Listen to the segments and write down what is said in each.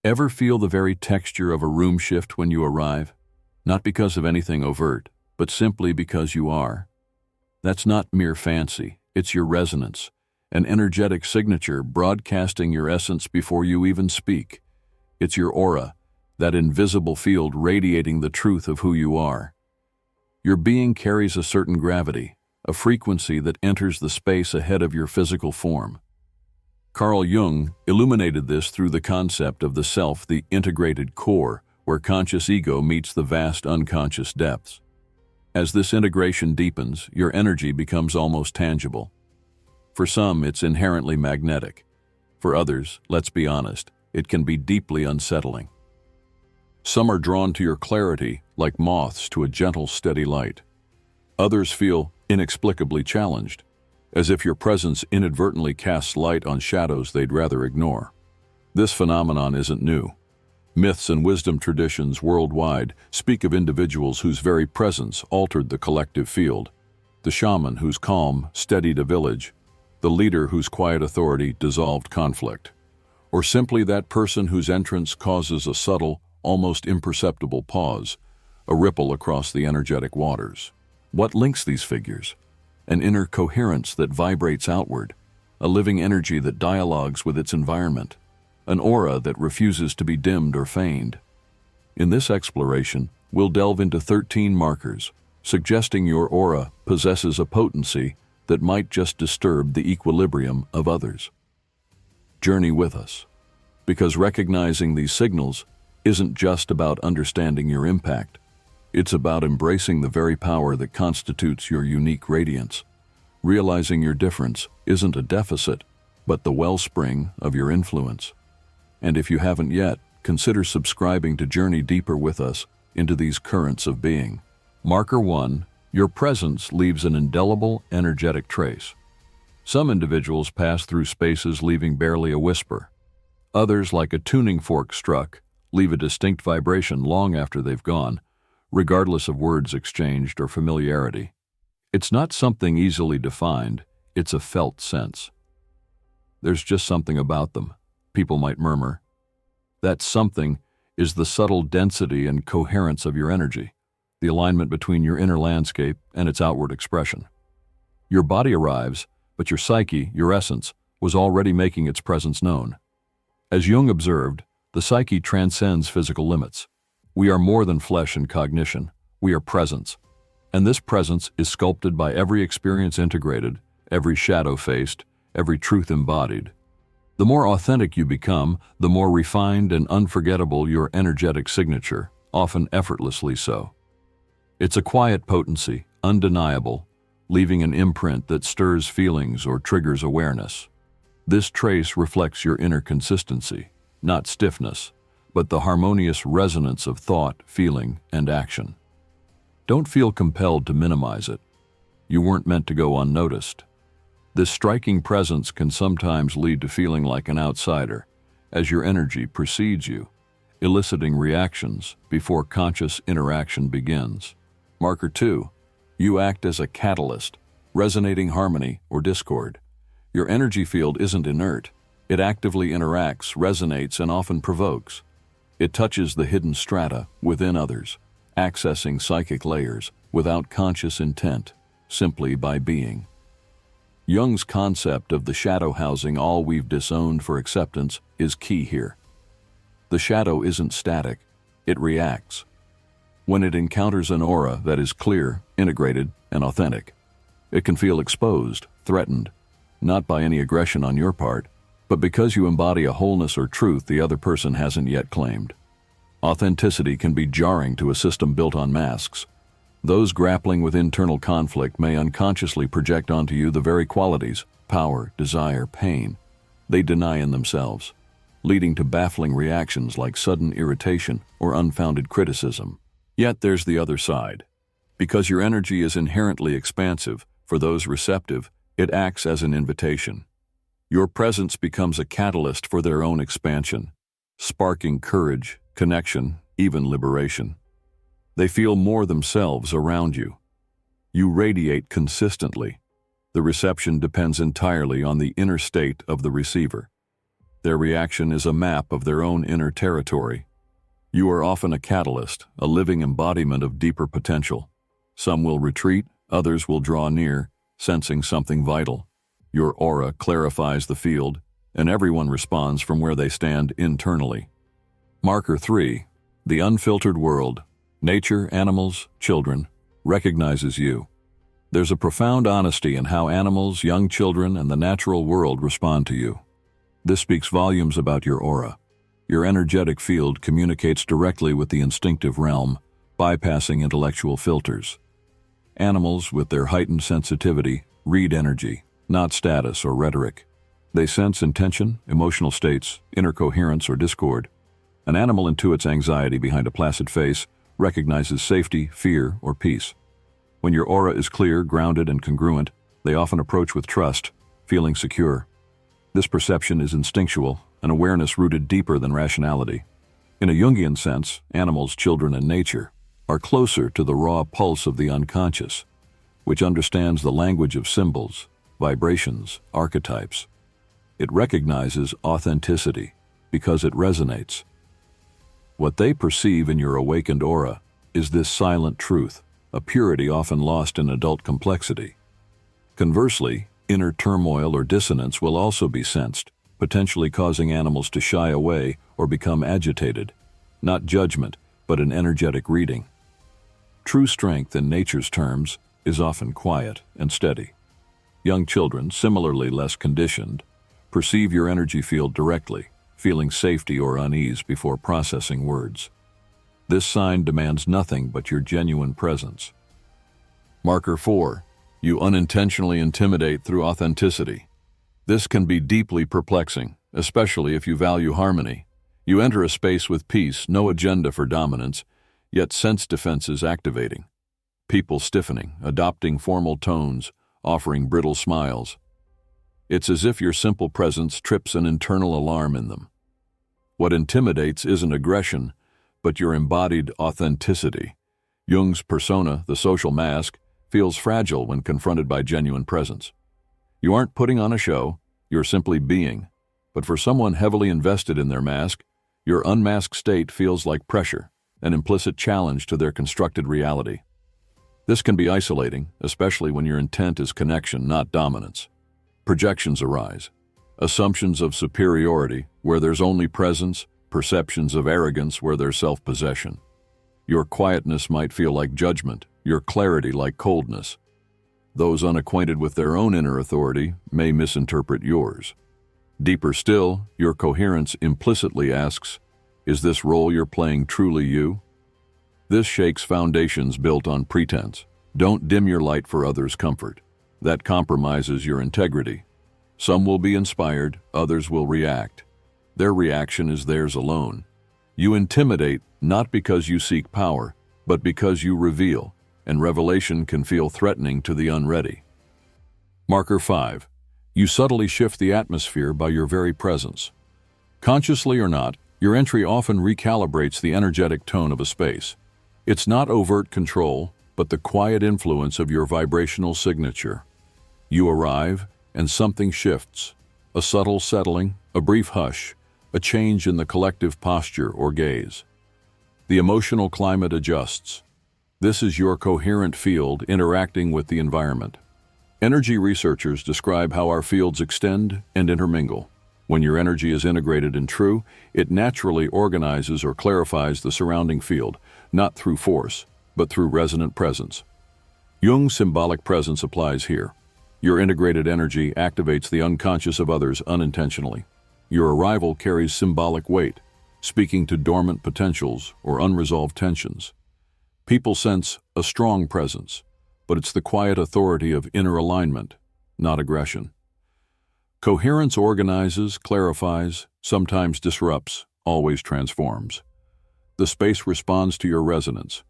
Ever feel the very texture of a room shift when you arrive? Not because of anything overt, but simply because you are. That's not mere fancy, it's your resonance, an energetic signature broadcasting your essence before you even speak. It's your aura, that invisible field radiating the truth of who you are. Your being carries a certain gravity, a frequency that enters the space ahead of your physical form. Carl Jung illuminated this through the concept of the self, the integrated core, where conscious ego meets the vast unconscious depths. As this integration deepens, your energy becomes almost tangible. For some, it's inherently magnetic. For others, let's be honest, it can be deeply unsettling. Some are drawn to your clarity like moths to a gentle, steady light. Others feel inexplicably challenged, as if your presence inadvertently casts light on shadows they'd rather ignore. This phenomenon isn't new. Myths and wisdom traditions worldwide speak of individuals whose very presence altered the collective field. The shaman whose calm steadied a village, the leader whose quiet authority dissolved conflict, or simply that person whose entrance causes a subtle, almost imperceptible pause, a ripple across the energetic waters. What links these figures? An inner coherence that vibrates outward, a living energy that dialogues with its environment, an aura that refuses to be dimmed or feigned. In this exploration, we'll delve into 13 markers, suggesting your aura possesses a potency that might just disturb the equilibrium of others. Journey with us, because recognizing these signals isn't just about understanding your impact. It's about embracing the very power that constitutes your unique radiance. Realizing your difference isn't a deficit, but the wellspring of your influence. And if you haven't yet, consider subscribing to journey deeper with us into these currents of being. Marker 1. Your presence leaves an indelible, energetic trace. Some individuals pass through spaces leaving barely a whisper. Others, like a tuning fork struck, leave a distinct vibration long after they've gone, regardless of words exchanged or familiarity. It's not something easily defined, it's a felt sense. There's just something about them, people might murmur. That something is the subtle density and coherence of your energy, the alignment between your inner landscape and its outward expression. Your body arrives, but your psyche, your essence, was already making its presence known. As Jung observed, the psyche transcends physical limits. We are more than flesh and cognition, we are presence. And this presence is sculpted by every experience integrated, every shadow faced, every truth embodied. The more authentic you become, the more refined and unforgettable your energetic signature, often effortlessly so. It's a quiet potency, undeniable, leaving an imprint that stirs feelings or triggers awareness. This trace reflects your inner consistency, not stiffness, but the harmonious resonance of thought, feeling, and action. Don't feel compelled to minimize it. You weren't meant to go unnoticed. This striking presence can sometimes lead to feeling like an outsider, as your energy precedes you, eliciting reactions before conscious interaction begins. Marker 2. You act as a catalyst, resonating harmony or discord. Your energy field isn't inert. It actively interacts, resonates, and often provokes. It touches the hidden strata within others, accessing psychic layers without conscious intent, simply by being. Jung's concept of the shadow housing all we've disowned for acceptance is key here. The shadow isn't static, it reacts. When it encounters an aura that is clear, integrated, and authentic, it can feel exposed, threatened, not by any aggression on your part, but because you embody a wholeness or truth the other person hasn't yet claimed. Authenticity can be jarring to a system built on masks. Those grappling with internal conflict may unconsciously project onto you the very qualities, power, desire, pain, they deny in themselves, leading to baffling reactions like sudden irritation or unfounded criticism. Yet there's the other side. Because your energy is inherently expansive, for those receptive, it acts as an invitation. Your presence becomes a catalyst for their own expansion, sparking courage, connection, even liberation. They feel more themselves around you. You radiate consistently. The reception depends entirely on the inner state of the receiver. Their reaction is a map of their own inner territory. You are often a catalyst, a living embodiment of deeper potential. Some will retreat, others will draw near, sensing something vital. Your aura clarifies the field, and everyone responds from where they stand internally. Marker 3. The unfiltered world. Nature, animals, children, recognizes you. There's a profound honesty in how animals, young children, and the natural world respond to you. This speaks volumes about your aura. Your energetic field communicates directly with the instinctive realm, bypassing intellectual filters. Animals, with their heightened sensitivity, read energy, not status or rhetoric. They sense intention, emotional states, inner coherence or discord. An animal intuits anxiety behind a placid face, recognizes safety, fear, or peace. When your aura is clear, grounded, and congruent, they often approach with trust, feeling secure. This perception is instinctual, an awareness rooted deeper than rationality. In a Jungian sense, animals, children, and nature are closer to the raw pulse of the unconscious, which understands the language of symbols, vibrations, archetypes. It recognizes authenticity because it resonates. What they perceive in your awakened aura is this silent truth, a purity often lost in adult complexity. Conversely, inner turmoil or dissonance will also be sensed, potentially causing animals to shy away or become agitated. Not judgment, but an energetic reading. True strength in nature's terms is often quiet and steady. Young children, similarly less conditioned, perceive your energy field directly, feeling safety or unease before processing words. This sign demands nothing but your genuine presence. Marker 4. You unintentionally intimidate through authenticity. This can be deeply perplexing, especially if you value harmony. You enter a space with peace, no agenda for dominance, yet sense defenses activating. People stiffening, adopting formal tones, offering brittle smiles. It's as if your simple presence trips an internal alarm in them. What intimidates isn't aggression, but your embodied authenticity. Jung's persona, the social mask, feels fragile when confronted by genuine presence. You aren't putting on a show, you're simply being. But for someone heavily invested in their mask, your unmasked state feels like pressure, an implicit challenge to their constructed reality. This can be isolating, especially when your intent is connection, not dominance. Projections arise. Assumptions of superiority, where there's only presence, perceptions of arrogance where there's self-possession. Your quietness might feel like judgment, your clarity like coldness. Those unacquainted with their own inner authority may misinterpret yours. Deeper still, your coherence implicitly asks, is this role you're playing truly you? This shakes foundations built on pretense. Don't dim your light for others' comfort. That compromises your integrity. Some will be inspired, others will react. Their reaction is theirs alone. You intimidate not because you seek power, but because you reveal, and revelation can feel threatening to the unready. Marker 5. You subtly shift the atmosphere by your very presence. Consciously or not, your entry often recalibrates the energetic tone of a space. It's not overt control, but the quiet influence of your vibrational signature. You arrive, and something shifts. A subtle settling, a brief hush, a change in the collective posture or gaze. The emotional climate adjusts. This is your coherent field interacting with the environment. Energy researchers describe how our fields extend and intermingle. When your energy is integrated and true, it naturally organizes or clarifies the surrounding field, not through force, but through resonant presence. Jung's symbolic presence applies here. Your integrated energy activates the unconscious of others unintentionally. Your arrival carries symbolic weight, speaking to dormant potentials or unresolved tensions. People sense a strong presence, but it's the quiet authority of inner alignment, not aggression. Coherence organizes, clarifies, sometimes disrupts, always transforms. The space responds to your resonance.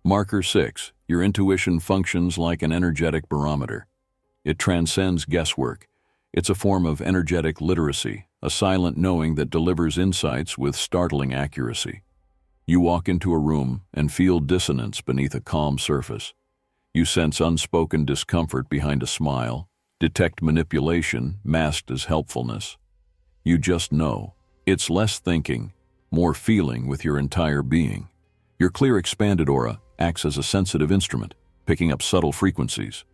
Marker 6. Your intuition functions like an energetic barometer. It transcends guesswork. It's a form of energetic literacy, a silent knowing that delivers insights with startling accuracy. You walk into a room and feel dissonance beneath a calm surface. You sense unspoken discomfort behind a smile, detect manipulation masked as helpfulness. You just know. It's less thinking, more feeling with your entire being. Your clear, expanded aura acts as a sensitive instrument, picking up subtle frequencies.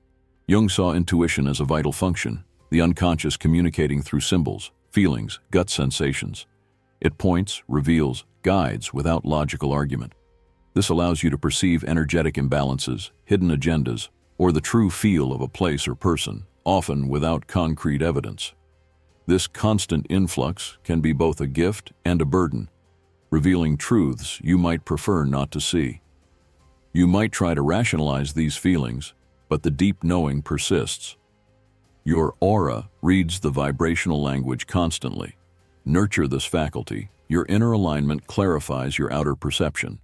Jung saw intuition as a vital function, the unconscious communicating through symbols, feelings, gut sensations. It points, reveals, guides without logical argument. This allows you to perceive energetic imbalances, hidden agendas, or the true feel of a place or person, often without concrete evidence. This constant influx can be both a gift and a burden, revealing truths you might prefer not to see. You might try to rationalize these feelings, but the deep knowing persists. Your aura reads the vibrational language constantly. Nurture this faculty. Your inner alignment clarifies your outer perception.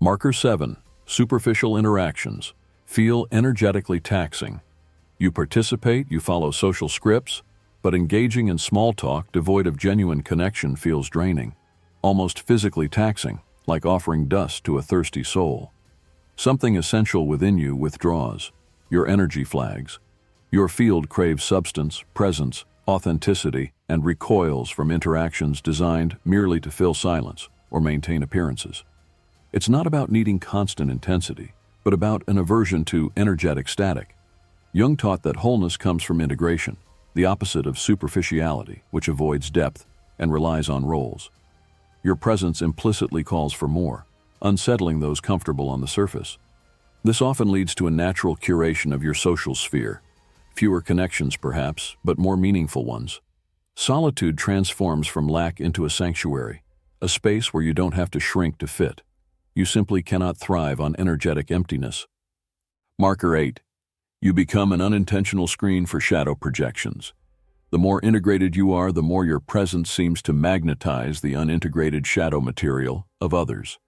Marker 7. Superficial interactions. Feel energetically taxing. You participate, you follow social scripts, but engaging in small talk devoid of genuine connection feels draining, almost physically taxing, like offering dust to a thirsty soul. Something essential within you withdraws. Your energy flags. Your field craves substance, presence, authenticity, and recoils from interactions designed merely to fill silence or maintain appearances. It's not about needing constant intensity, but about an aversion to energetic static. Jung taught that wholeness comes from integration, the opposite of superficiality, which avoids depth and relies on roles. Your presence implicitly calls for more, unsettling those comfortable on the surface. This often leads to a natural curation of your social sphere. Fewer connections perhaps, but more meaningful ones. Solitude transforms from lack into a sanctuary, a space where you don't have to shrink to fit. You simply cannot thrive on energetic emptiness. Marker 8. You become an unintentional screen for shadow projections. The more integrated you are, the more your presence seems to magnetize the unintegrated shadow material of others.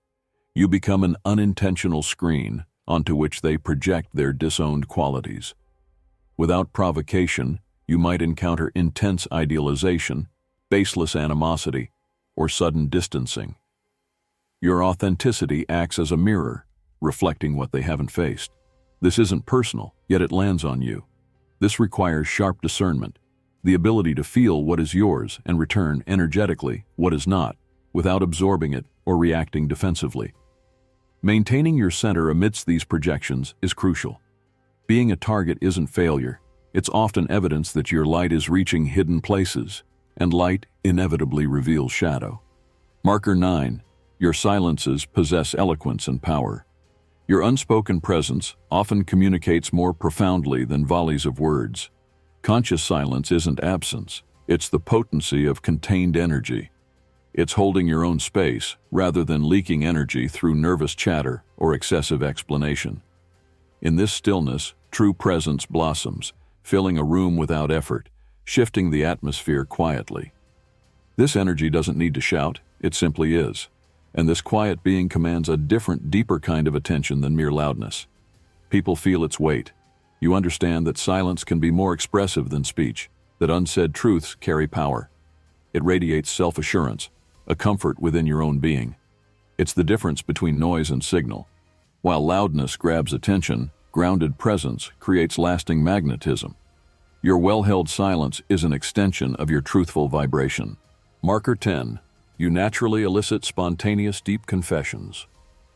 You become an unintentional screen onto which they project their disowned qualities. Without provocation, you might encounter intense idealization, baseless animosity, or sudden distancing. Your authenticity acts as a mirror, reflecting what they haven't faced. This isn't personal, yet it lands on you. This requires sharp discernment, the ability to feel what is yours and return energetically what is not, without absorbing it or reacting defensively. Maintaining your center amidst these projections is crucial. Being a target isn't failure. It's often evidence that your light is reaching hidden places, and light inevitably reveals shadow. Marker 9. Your silences possess eloquence and power. Your unspoken presence often communicates more profoundly than volleys of words. Conscious silence isn't absence, it's the potency of contained energy. It's holding your own space rather than leaking energy through nervous chatter or excessive explanation. In this stillness, true presence blossoms, filling a room without effort, shifting the atmosphere quietly. This energy doesn't need to shout, it simply is. And this quiet being commands a different, deeper kind of attention than mere loudness. People feel its weight. You understand that silence can be more expressive than speech, that unsaid truths carry power. It radiates self-assurance, a comfort within your own being. It's the difference between noise and signal. While loudness grabs attention, grounded presence creates lasting magnetism. Your well-held silence is an extension of your truthful vibration. Marker 10. You naturally elicit spontaneous deep confessions.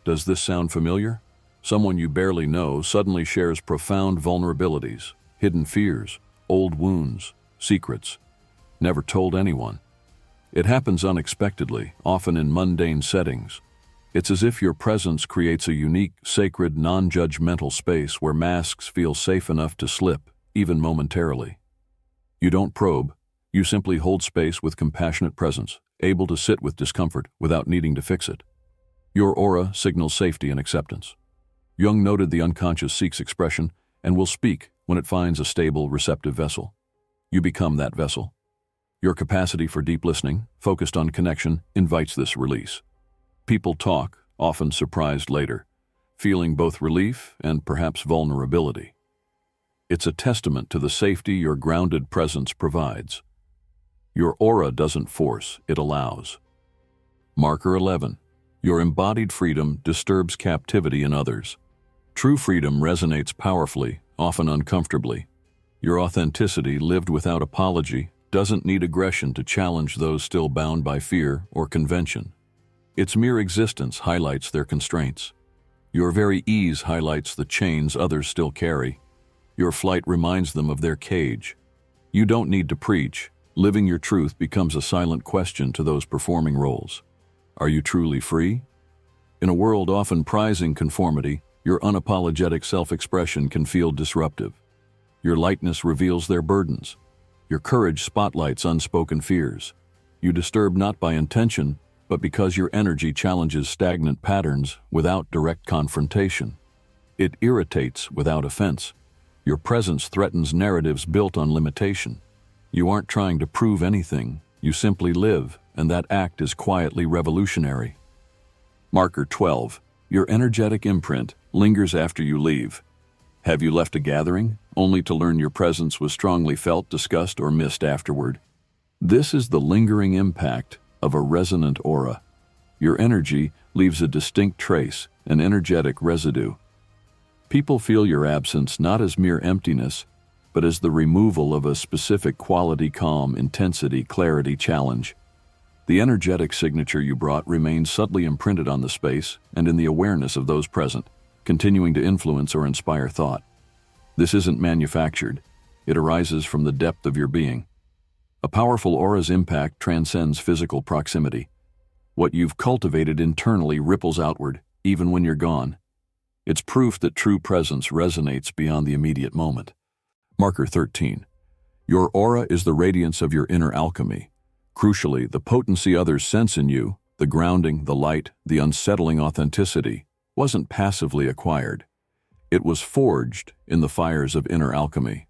Does this sound familiar? Someone you barely know suddenly shares profound vulnerabilities, hidden fears, old wounds, secrets, never told anyone. It happens unexpectedly, often in mundane settings. It's as if your presence creates a unique, sacred, non-judgmental space where masks feel safe enough to slip, even momentarily. You don't probe, you simply hold space with compassionate presence, able to sit with discomfort without needing to fix it. Your aura signals safety and acceptance. Jung noted the unconscious seeks expression and will speak when it finds a stable, receptive vessel. You become that vessel. Your capacity for deep listening, focused on connection, invites this release. People talk, often surprised later, feeling both relief and perhaps vulnerability. It's a testament to the safety your grounded presence provides. Your aura doesn't force, it allows. Marker 11. Your embodied freedom disturbs captivity in others. True freedom resonates powerfully, often uncomfortably. Your authenticity, lived without apology, doesn't need aggression to challenge those still bound by fear or convention. Its mere existence highlights their constraints. Your very ease highlights the chains others still carry. Your flight reminds them of their cage. You don't need to preach. Living your truth becomes a silent question to those performing roles. Are you truly free? In a world often prizing conformity, your unapologetic self-expression can feel disruptive. Your lightness reveals their burdens. Your courage spotlights unspoken fears. You disturb not by intention, but because your energy challenges stagnant patterns without direct confrontation. It irritates without offense. Your presence threatens narratives built on limitation. You aren't trying to prove anything, you simply live, and that act is quietly revolutionary. Marker 12. Your energetic imprint lingers after you leave. Have you left a gathering, only to learn your presence was strongly felt, discussed, or missed afterward? This is the lingering impact of a resonant aura. Your energy leaves a distinct trace, an energetic residue. People feel your absence not as mere emptiness, but as the removal of a specific quality: calm, intensity, clarity, challenge. The energetic signature you brought remains subtly imprinted on the space and in the awareness of those present, continuing to influence or inspire thought. This isn't manufactured. It arises from the depth of your being. A powerful aura's impact transcends physical proximity. What you've cultivated internally ripples outward, even when you're gone. It's proof that true presence resonates beyond the immediate moment. Marker 13. Your aura is the radiance of your inner alchemy. Crucially, the potency others sense in you, the grounding, the light, the unsettling authenticity, wasn't passively acquired. It was forged in the fires of inner alchemy.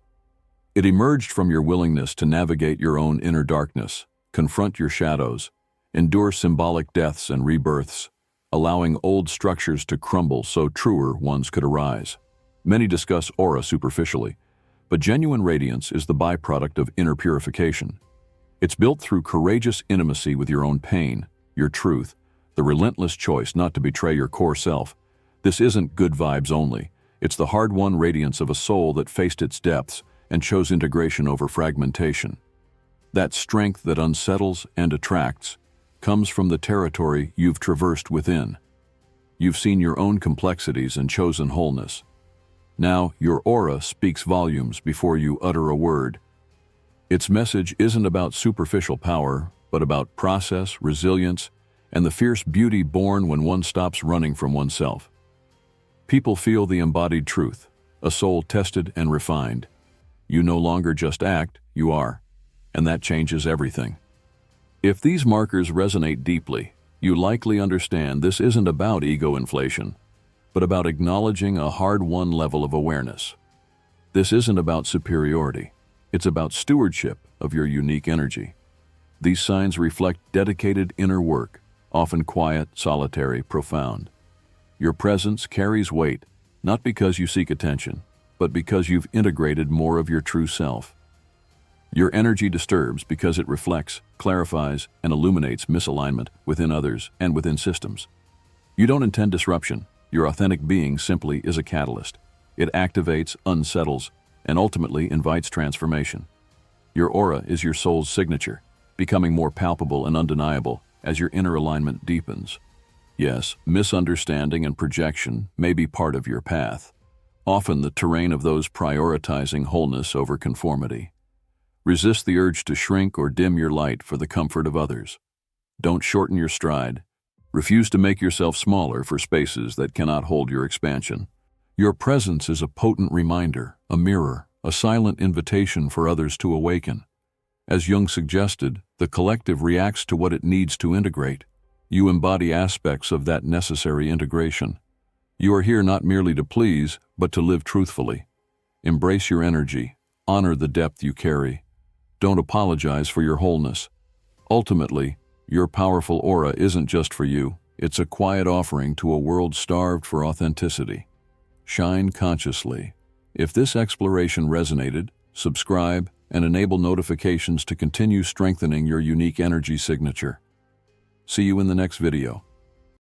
It emerged from your willingness to navigate your own inner darkness, confront your shadows, endure symbolic deaths and rebirths, allowing old structures to crumble so truer ones could arise. Many discuss aura superficially, but genuine radiance is the byproduct of inner purification. It's built through courageous intimacy with your own pain, your truth, the relentless choice not to betray your core self. This isn't good vibes only. It's the hard-won radiance of a soul that faced its depths and chose integration over fragmentation. That strength that unsettles and attracts comes from the territory you've traversed within. You've seen your own complexities and chosen wholeness. Now, your aura speaks volumes before you utter a word. Its message isn't about superficial power, but about process, resilience, and the fierce beauty born when one stops running from oneself. People feel the embodied truth, a soul tested and refined. You no longer just act, you are, and that changes everything. If these markers resonate deeply, you likely understand this isn't about ego inflation, but about acknowledging a hard-won level of awareness. This isn't about superiority. It's about stewardship of your unique energy. These signs reflect dedicated inner work, often quiet, solitary, profound. Your presence carries weight, not because you seek attention, but because you've integrated more of your true self. Your energy disturbs because it reflects, clarifies, and illuminates misalignment within others and within systems. You don't intend disruption. Your authentic being simply is a catalyst. It activates, unsettles, and ultimately invites transformation. Your aura is your soul's signature, becoming more palpable and undeniable as your inner alignment deepens. Yes, misunderstanding and projection may be part of your path, often the terrain of those prioritizing wholeness over conformity. Resist the urge to shrink or dim your light for the comfort of others. Don't shorten your stride. Refuse to make yourself smaller for spaces that cannot hold your expansion. Your presence is a potent reminder, a mirror, a silent invitation for others to awaken. As Jung suggested, the collective reacts to what it needs to integrate. You embody aspects of that necessary integration. You are here not merely to please, but to live truthfully. Embrace your energy. Honor the depth you carry. Don't apologize for your wholeness. Ultimately, your powerful aura isn't just for you. It's a quiet offering to a world starved for authenticity. Shine consciously. If this exploration resonated, subscribe and enable notifications to continue strengthening your unique energy signature. See you in the next video.